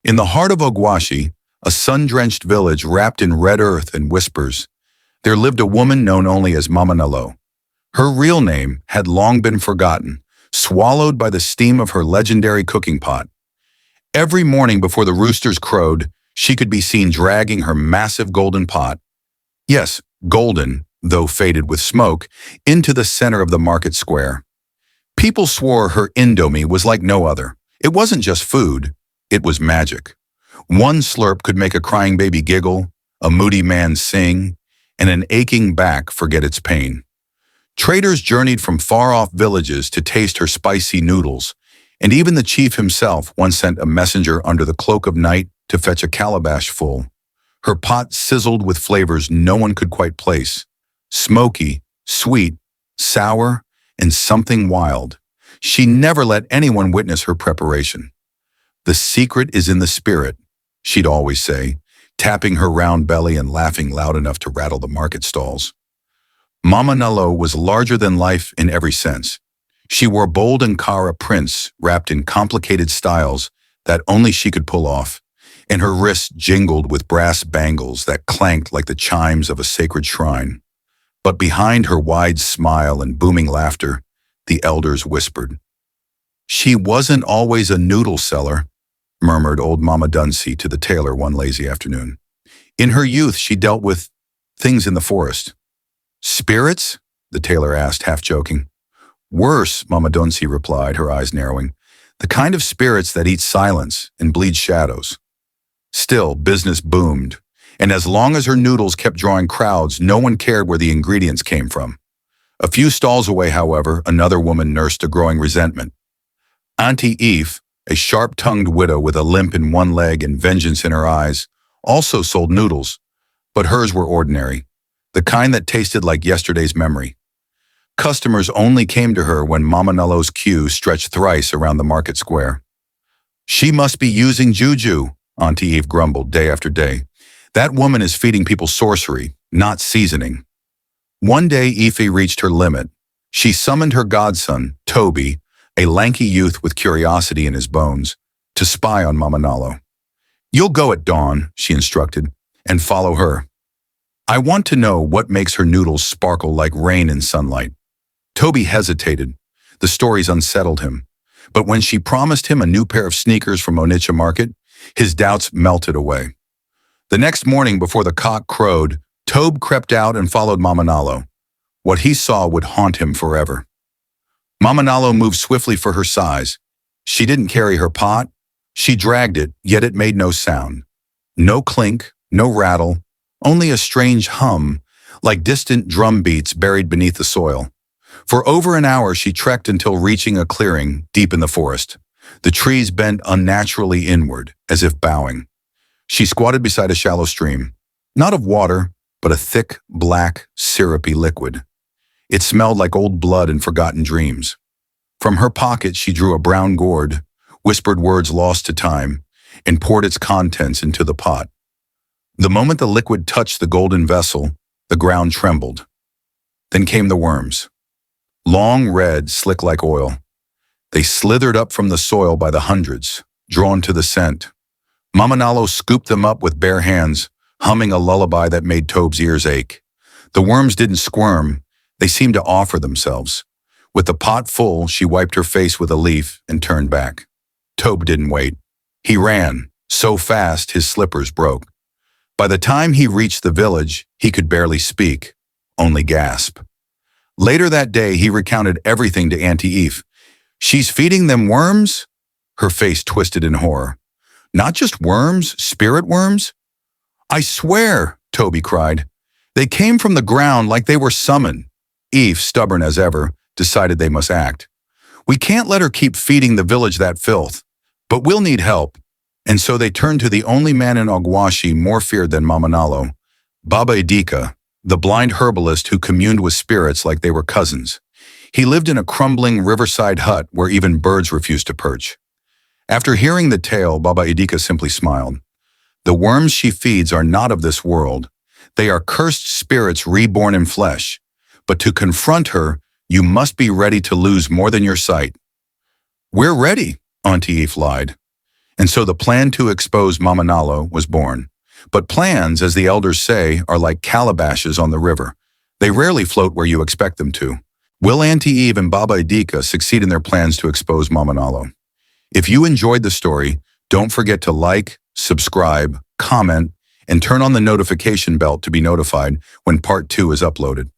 In the heart of Ogwashi, a sun-drenched village wrapped in red earth and whispers, there lived a woman known only as Mama Nalu. Her real name had long been forgotten, swallowed by the steam of her legendary cooking pot. Every morning before the roosters crowed, she could be seen dragging her massive golden pot, yes, golden, though faded with smoke, into the center of the market square. People swore her Indomie was like no other. It wasn't just food, it was magic. One slurp could make a crying baby giggle, a moody man sing, and an aching back forget its pain. Traders journeyed from far-off villages to taste her spicy noodles, and even the chief himself once sent a messenger under the cloak of night to fetch a calabash full. Her pot sizzled with flavors no one could quite place. Smoky, sweet, sour, and something wild. She never let anyone witness her preparation. The secret is in the spirit, she'd always say, tapping her round belly and laughing loud enough to rattle the market stalls. Mama Nalu was larger than life in every sense. She wore bold Ankara prints wrapped in complicated styles that only she could pull off, and her wrists jingled with brass bangles that clanked like the chimes of a sacred shrine. But behind her wide smile and booming laughter, the elders whispered. "She wasn't always a noodle seller," murmured old Mama Duncy to the tailor one lazy afternoon. "In her youth, she dealt with things in the forest." "Spirits?" the tailor asked, half joking. "Worse," Mama Duncy replied, her eyes narrowing. "The kind of spirits that eat silence and bleed shadows." Still, business boomed, and as long as her noodles kept drawing crowds, no one cared where the ingredients came from. A few stalls away, however, another woman nursed a growing resentment. Auntie Eve, a sharp-tongued widow with a limp in one leg and vengeance in her eyes, also sold noodles, but hers were ordinary, the kind that tasted like yesterday's memory. Customers only came to her when Mama Nalu's queue stretched thrice around the market square. "She must be using juju," Auntie Eve grumbled day after day. "That woman is feeding people sorcery, not seasoning." One day Eve reached her limit. She summoned her godson, Tobi, a lanky youth with curiosity in his bones, to spy on Mama Nalu. "You'll go at dawn," she instructed, "and follow her. I want to know what makes her noodles sparkle like rain in sunlight." Tobi hesitated. The stories unsettled him. But when she promised him a new pair of sneakers from Onitsha Market, his doubts melted away. The next morning before the cock crowed, Tob crept out and followed Mama Nalu. What he saw would haunt him forever. Mama Nalu moved swiftly for her size. She didn't carry her pot. She dragged it, yet it made no sound. No clink, no rattle, only a strange hum, like distant drum beats buried beneath the soil. For over an hour she trekked until reaching a clearing deep in the forest. The trees bent unnaturally inward, as if bowing. She squatted beside a shallow stream, not of water, but a thick, black, syrupy liquid. It smelled like old blood and forgotten dreams. From her pocket she drew a brown gourd, whispered words lost to time, and poured its contents into the pot. The moment the liquid touched the golden vessel, the ground trembled. Then came the worms. Long red, slick like oil. They slithered up from the soil by the hundreds, drawn to the scent. Mama Nalu scooped them up with bare hands, humming a lullaby that made Tob's ears ache. The worms didn't squirm, they seemed to offer themselves. With the pot full, she wiped her face with a leaf and turned back. Tob didn't wait. He ran, so fast his slippers broke. By the time he reached the village, he could barely speak, only gasp. Later that day, he recounted everything to Auntie Eve. "She's feeding them worms?" Her face twisted in horror. "Not just worms, spirit worms?" "I swear," Tobi cried. "They came from the ground like they were summoned." Eve, stubborn as ever, decided they must act. "We can't let her keep feeding the village that filth, but we'll need help." And so they turned to the only man in Ogwashi more feared than Mama Nalu, Baba Idika, the blind herbalist who communed with spirits like they were cousins. He lived in a crumbling riverside hut where even birds refused to perch. After hearing the tale, Baba Idika simply smiled. "The worms she feeds are not of this world. They are cursed spirits reborn in flesh. But to confront her, you must be ready to lose more than your sight." "We're ready," Auntie Eve lied. And so the plan to expose Mama Nalu was born. But plans, as the elders say, are like calabashes on the river. They rarely float where you expect them to. Will Auntie Eve and Baba Idika succeed in their plans to expose Mama Nalu? If you enjoyed the story, don't forget to like, subscribe, comment, and turn on the notification bell to be notified when part 2 is uploaded.